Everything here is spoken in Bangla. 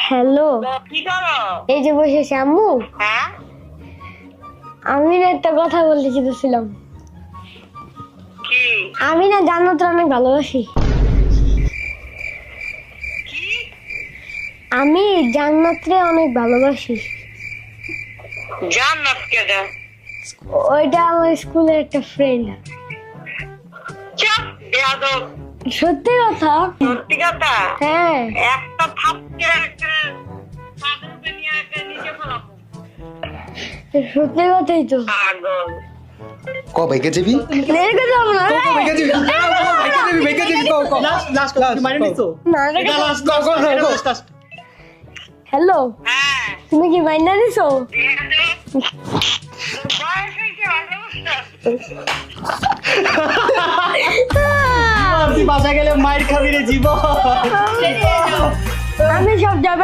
হ্যালো, কি করো? এই যে বসেছি আম্মু। হ্যাঁ, আমি না একটা কথা বলতে চেয়েছিলাম। কি আমি না জান্নাত অনেক ভালোবাসি। কি আমি জান্নাতরে অনেক ভালোবাসি। জান্নাত কেডা? ওইটা আমার স্কুলের একটা ফ্রেন্ড। চাপ বেয়াদব। সত্যি কথা। সত্যি কথা? হ্যাঁ, একটা থাপকে একটা পাগলকে নিয়ে একটা নিচে ফেলাবো। সত্যি কথাই তো। পাগল। ক ভাইকে যাবি লেগে যাবো না রে। ভাইকে যাবি ভাইকে যাবি ক লাস্ট মাইনে নিছো না, রেখে এটা দাও। লাস্ট হ্যালো, হ্যাঁ, তুমি কি মাইনা দিছো? বেয়াদব। বয়স হয়েছে ভালো বুঝছো? তুই বাসা গেলে মাইর খাবি রে জীবন আমি সব যাবে